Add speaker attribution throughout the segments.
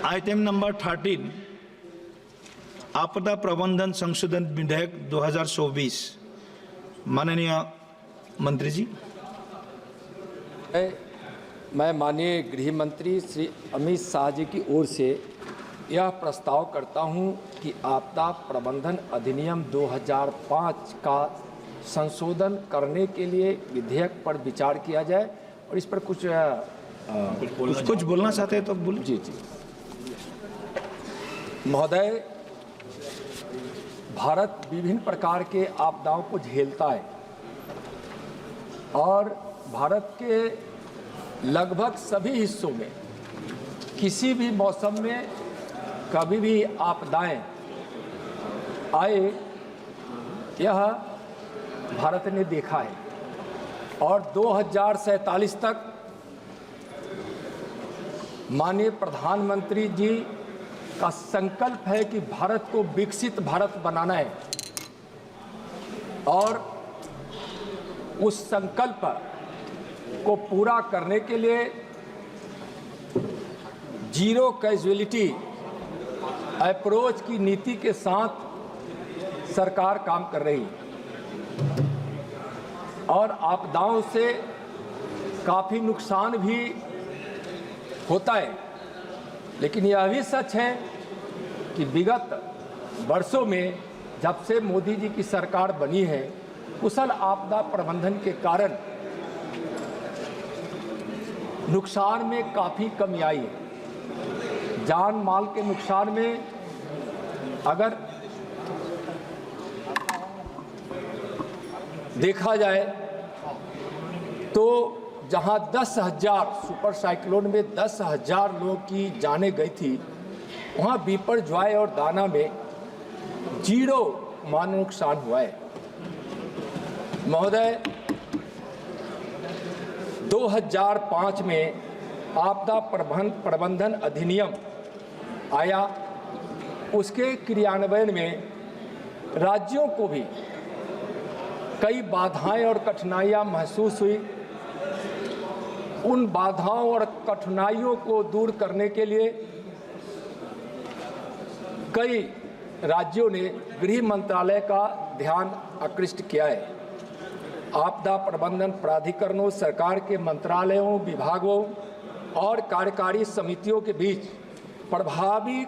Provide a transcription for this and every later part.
Speaker 1: Item number 13 आपदा प्रबंधन संशोधन विधेयक 2024। माननीय मंत्री जी।
Speaker 2: मैं माननीय गृह मंत्री श्री अमित शाह जी की ओर से यह प्रस्ताव करता हूं कि आपदा प्रबंधन अधिनियम 2005 का संशोधन करने के लिए विधेयक पर विचार किया जाए और इस पर कुछ
Speaker 1: बोलना चाहते हैं तो बोलो।
Speaker 2: जी महोदय, भारत विभिन्न प्रकार के आपदाओं को झेलता है और भारत के लगभग सभी हिस्सों में किसी भी मौसम में कभी भी आपदाएं आए, यह भारत ने देखा है। और 2047 तक माननीय प्रधानमंत्री जी का संकल्प है कि भारत को विकसित भारत बनाना है और उस संकल्प को पूरा करने के लिए जीरो कैजुअलिटी अप्रोच की नीति के साथ सरकार काम कर रही है और आपदाओं से काफ़ी नुकसान भी होता है, लेकिन यह भी सच है कि विगत वर्षों में जब से मोदी जी की सरकार बनी है, कुशल आपदा प्रबंधन के कारण नुकसान में काफ़ी कमी आई है। जान माल के नुकसान में अगर देखा जाए तो जहां 10,000 सुपर साइक्लोन में 10,000 लोगों की जानें गई थी, वहां बीपर ज्वाय और दाना में 0 मान नुकसान हुआ है। महोदय, 2005 में आपदा प्रबंधन अधिनियम आया। उसके क्रियान्वयन में राज्यों को भी कई बाधाएं और कठिनाइयां महसूस हुई। उन बाधाओं और कठिनाइयों को दूर करने के लिए कई राज्यों ने गृह मंत्रालय का ध्यान आकृष्ट किया है। आपदा प्रबंधन प्राधिकरणों, सरकार के मंत्रालयों, विभागों और कार्यकारी समितियों के बीच प्रभावी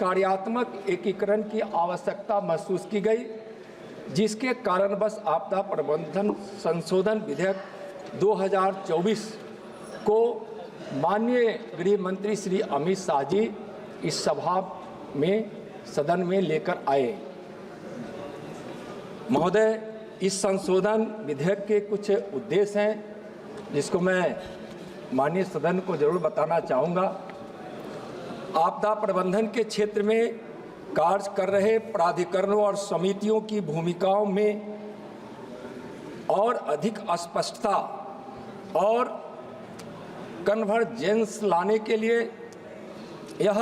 Speaker 2: कार्यात्मक एकीकरण की आवश्यकता महसूस की गई, जिसके कारणवश आपदा प्रबंधन संशोधन विधेयक 2024 को माननीय गृह मंत्री श्री अमित शाह जी इस सभा में सदन में लेकर आए। महोदय, इस संशोधन विधेयक के कुछ उद्देश्य हैं जिसको मैं माननीय सदन को जरूर बताना चाहूँगा। आपदा प्रबंधन के क्षेत्र में कार्य कर रहे प्राधिकरणों और समितियों की भूमिकाओं में और अधिक स्पष्टता और कन्वर्जेंस लाने के लिए यह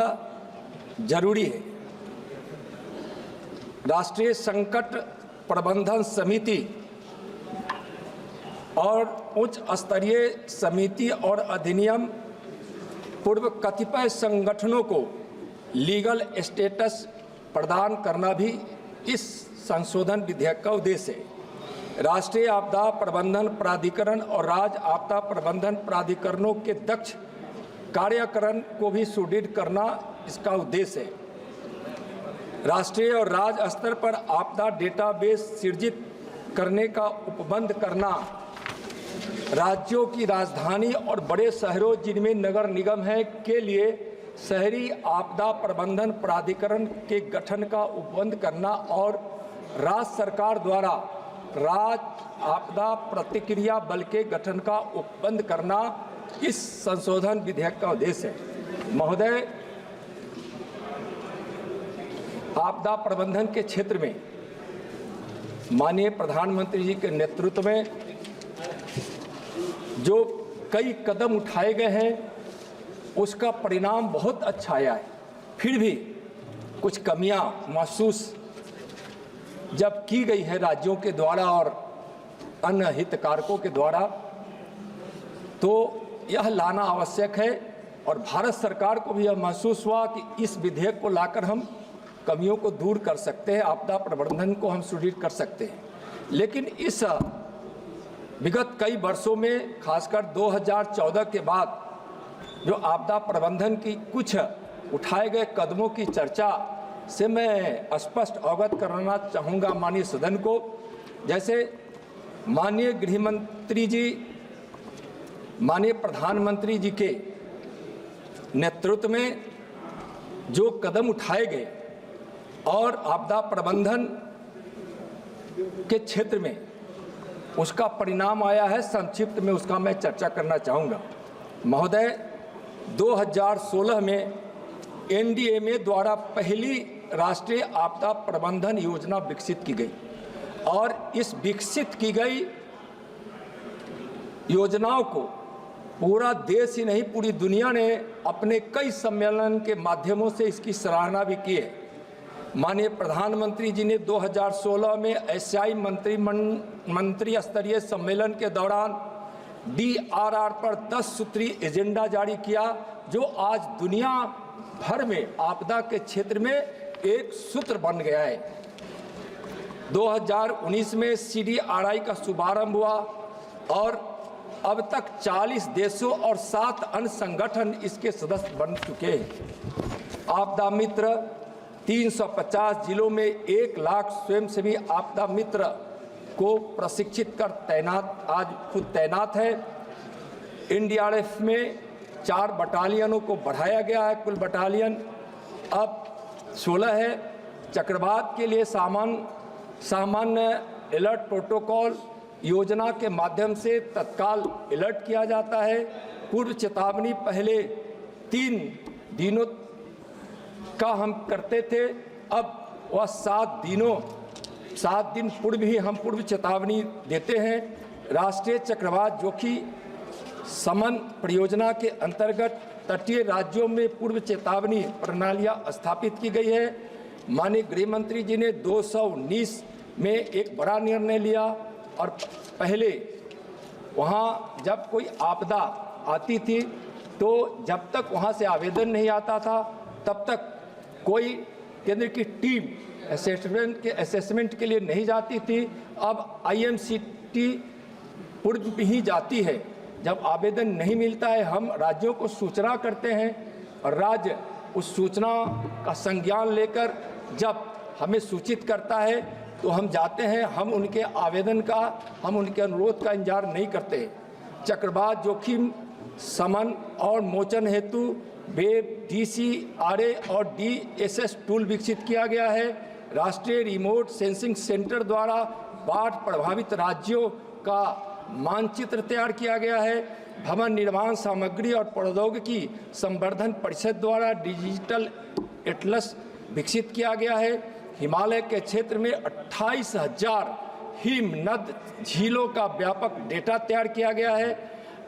Speaker 2: जरूरी है। राष्ट्रीय संकट प्रबंधन समिति और उच्च स्तरीय समिति और अधिनियम पूर्व कतिपय संगठनों को लीगल स्टेटस प्रदान करना भी इस संशोधन विधेयक का उद्देश्य है। राष्ट्रीय आपदा प्रबंधन प्राधिकरण और राज्य आपदा प्रबंधन प्राधिकरणों के दक्ष कार्यकरण को भी सुदृढ़ करना इसका उद्देश्य है। राष्ट्रीय और राज्य स्तर पर आपदा डेटाबेस सृजित करने का उपबंध करना, राज्यों की राजधानी और बड़े शहरों जिनमें नगर निगम है के लिए शहरी आपदा प्रबंधन प्राधिकरण के गठन का उपबंध करना और राज्य सरकार द्वारा राज्य आपदा प्रतिक्रिया बल के गठन का उपबंध करना इस संशोधन विधेयक का उद्देश्य है। महोदय, आपदा प्रबंधन के क्षेत्र में माननीय प्रधानमंत्री जी के नेतृत्व में जो कई कदम उठाए गए हैं, उसका परिणाम बहुत अच्छा आया है। फिर भी कुछ कमियां महसूस जब की गई है राज्यों के द्वारा और अन्य हितधारकों के द्वारा, तो यह लाना आवश्यक है और भारत सरकार को भी यह महसूस हुआ कि इस विधेयक को लाकर हम कमियों को दूर कर सकते हैं, आपदा प्रबंधन को हम सुदृढ़ कर सकते हैं। लेकिन इस विगत कई वर्षों में, खासकर 2014 के बाद जो आपदा प्रबंधन की कुछ उठाए गए कदमों की चर्चा से मैं स्पष्ट अवगत कराना चाहूँगा माननीय सदन को। जैसे माननीय गृह मंत्री जी, माननीय प्रधानमंत्री जी के नेतृत्व में जो कदम उठाए गए और आपदा प्रबंधन के क्षेत्र में उसका परिणाम आया है, संक्षिप्त में उसका मैं चर्चा करना चाहूँगा। महोदय, 2016 में एनडीएमए द्वारा पहली राष्ट्रीय आपदा प्रबंधन योजना विकसित की गई और इस विकसित की गई योजनाओं को पूरा देश ही नहीं, पूरी दुनिया ने अपने कई सम्मेलन के माध्यमों से इसकी सराहना भी की है। माननीय प्रधानमंत्री जी ने 2016 में एशियाई मंत्री स्तरीय सम्मेलन के दौरान DRR पर 10 सूत्री एजेंडा जारी किया, जो आज दुनिया भर में आपदा के क्षेत्र में एक सूत्र बन गया है। 2019 में CDRI का शुभारंभ हुआ और अब तक 40 देशों और 7 अन्य संगठन इसके सदस्य बन चुके हैं। आपदा मित्र 350 जिलों में 1 लाख स्वयंसेवी आपदा मित्र को प्रशिक्षित कर आज खुद तैनात है। NDRF में 4 बटालियनों को बढ़ाया गया है, कुल बटालियन अब 16 है। चक्रवात के लिए सामान्य अलर्ट प्रोटोकॉल योजना के माध्यम से तत्काल अलर्ट किया जाता है। पूर्व चेतावनी पहले 3 दिनों का हम करते थे, अब वह 7 दिन पूर्व ही हम पूर्व चेतावनी देते हैं। राष्ट्रीय चक्रवात जोखिम शमन परियोजना के अंतर्गत तटीय राज्यों में पूर्व चेतावनी प्रणालियां स्थापित की गई है। माननीय गृह मंत्री जी ने 2019 में एक बड़ा निर्णय लिया और पहले वहाँ जब कोई आपदा आती थी तो जब तक वहाँ से आवेदन नहीं आता था तब तक कोई केंद्र की टीम असेसमेंट के लिए नहीं जाती थी। अब IMCT पूर्व ही जाती है। जब आवेदन नहीं मिलता है हम राज्यों को सूचना करते हैं और राज्य उस सूचना का संज्ञान लेकर जब हमें सूचित करता है तो हम जाते हैं। हम उनके आवेदन का, हम उनके अनुरोध का इंतजार नहीं करते। चक्रवात जोखिम शमन और मोचन हेतु वेब DCRA और DSS टूल विकसित किया गया है। राष्ट्रीय रिमोट सेंसिंग सेंटर द्वारा बाढ़ प्रभावित राज्यों का मानचित्र तैयार किया गया है। भवन निर्माण सामग्री और प्रौद्योगिकी संवर्धन परिषद द्वारा डिजिटल एटलस विकसित किया गया है। हिमालय के क्षेत्र में 28,000 हिमनद झीलों का व्यापक डेटा तैयार किया गया है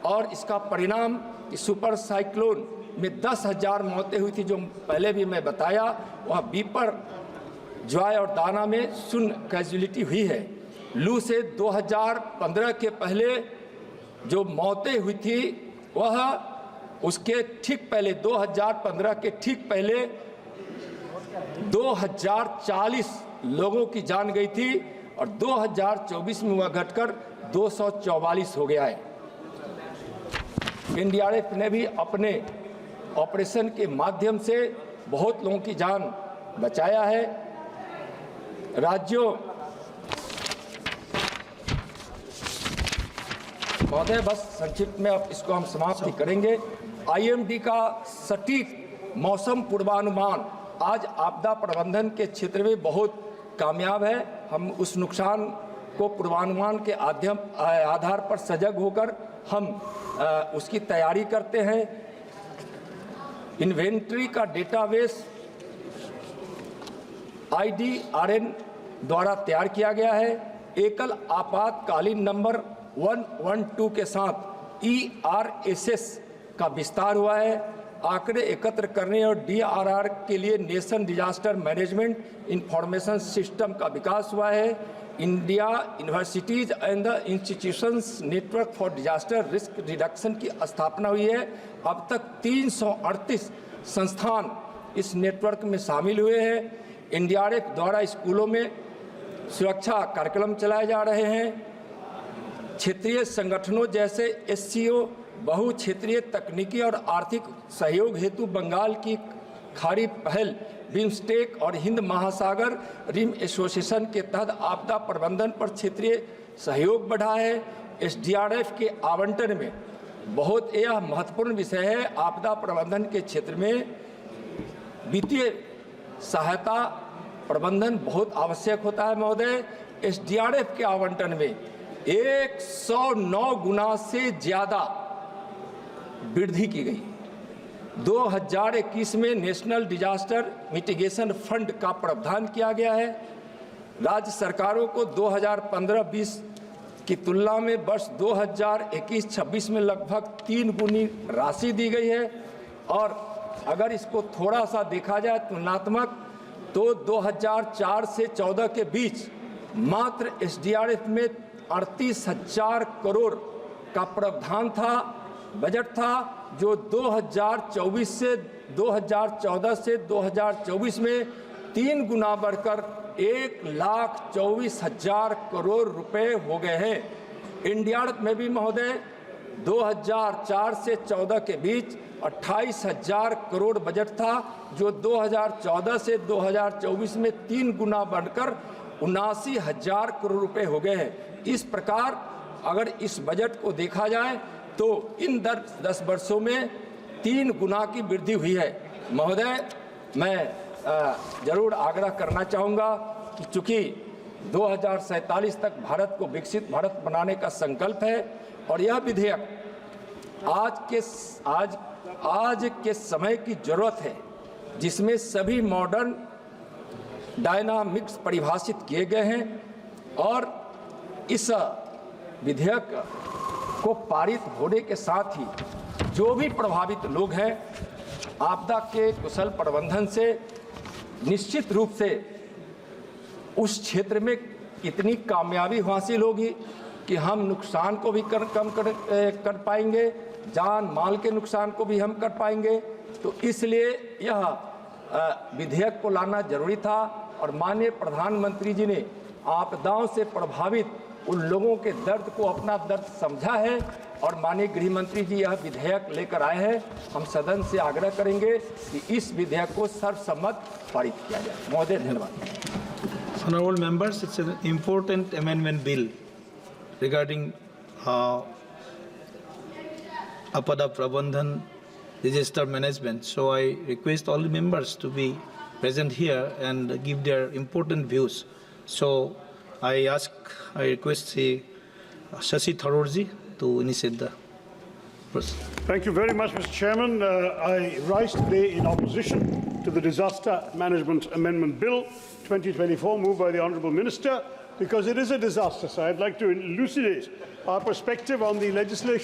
Speaker 2: और इसका परिणाम सुपर साइक्लोन में 10,000 मौतें हुई थी, जो पहले भी मैं बताया। वह बीपर, जॉय और दाना में 0 कैजुअलिटी हुई है। लू से 2015 के पहले जो मौतें हुई थी वह उसके ठीक पहले 2015 के ठीक पहले 2040 लोगों की जान गई थी और 2024 में वह घटकर 244 हो गया है। NDRF ने भी अपने ऑपरेशन के माध्यम से बहुत लोगों की जान बचाया है। राज्यों महोदय, बस संक्षिप्त में अब इसको हम समाप्त करेंगे। IMD का सटीक मौसम पूर्वानुमान आज आपदा प्रबंधन के क्षेत्र में बहुत कामयाब है। हम उस नुकसान को पूर्वानुमान के आधार पर सजग होकर हम उसकी तैयारी करते हैं। इन्वेंट्री का डेटाबेस IDRN द्वारा तैयार किया गया है। एकल आपातकालीन नंबर 112 के साथ ERSS का विस्तार हुआ है। आंकड़े एकत्र करने और DRR के लिए nation disaster management information system का विकास हुआ है। India universities and the institutions network for disaster risk reduction की स्थापना हुई है। अब तक 338 संस्थान इस नेटवर्क में शामिल हुए हैं। एनडीआरएफ द्वारा स्कूलों में सुरक्षा कार्यक्रम चलाए जा रहे हैं। क्षेत्रीय संगठनों जैसे एससीओ, बहु क्षेत्रीय तकनीकी और आर्थिक सहयोग हेतु बंगाल की खाड़ी पहल, बिम्स्टेक और हिंद महासागर रिम एसोसिएशन के तहत आपदा प्रबंधन पर क्षेत्रीय सहयोग बढ़ा है। एसडीआरएफ के आवंटन में बहुत यह महत्वपूर्ण विषय है। आपदा प्रबंधन के क्षेत्र में वित्तीय सहायता प्रबंधन बहुत आवश्यक होता है महोदय। एसडीआरएफ के आवंटन में 109 गुना से ज़्यादा वृद्धि की गई। 2021 में नेशनल डिजास्टर मिटिगेशन फंड का प्रावधान किया गया है। राज्य सरकारों को 2015-20 की तुलना में वर्ष 2021-26 में लगभग 3 गुनी राशि दी गई है। और अगर इसको थोड़ा सा देखा जाए तुलनात्मक, तो 2004 से 14 के बीच मात्र एसडीआरएफ में 38,000 करोड़ का प्रावधान था, बजट था, जो 2014 से 2024 में 3 गुना बढ़कर 1,24,000 करोड़ रुपए हो गए हैं। एनडीआरएफ में भी महोदय 2004 से 14 के बीच 28,000 करोड़ बजट था, जो 2014 से 2024 में 3 गुना बढ़कर 79,000 करोड़ रुपए हो गए हैं। इस प्रकार अगर इस बजट को देखा जाए तो इन 10 वर्षों में 3 गुना की वृद्धि हुई है। महोदय, मैं जरूर आग्रह करना चाहूँगा कि चूँकि 2047 तक भारत को विकसित भारत बनाने का संकल्प है और यह विधेयक आज के समय की जरूरत है, जिसमें सभी मॉडर्न डायनामिक्स परिभाषित किए गए हैं। और इस विधेयक को पारित होने के साथ ही जो भी प्रभावित लोग हैं, आपदा के कुशल प्रबंधन से निश्चित रूप से उस क्षेत्र में इतनी कामयाबी हासिल होगी कि हम नुकसान को भी कम कर पाएंगे, जान माल के नुकसान को भी हम कर पाएंगे। तो इसलिए यह विधेयक को लाना जरूरी था। और माननीय प्रधानमंत्री जी ने आपदाओं से प्रभावित उन लोगों के दर्द को अपना दर्द समझा है और माननीय गृह मंत्री जी यह विधेयक लेकर आए हैं। हम सदन से आग्रह करेंगे कि इस विधेयक को सर्वसम्मत पारित किया जाए। महोदय, धन्यवाद।
Speaker 1: Honorable members, it's an important amendment bill regarding Apada Prabandhan, disaster management. So I request all the members to be present here and give their important views. So I request Shashi Tharoorji to initiate the process.
Speaker 3: Thank you very much, Mr. Chairman. I rise today in opposition to the Disaster Management Amendment Bill 2024, moved by the Honourable Minister, because it is a disaster. So I'd like to elucidate our perspective on the legislation.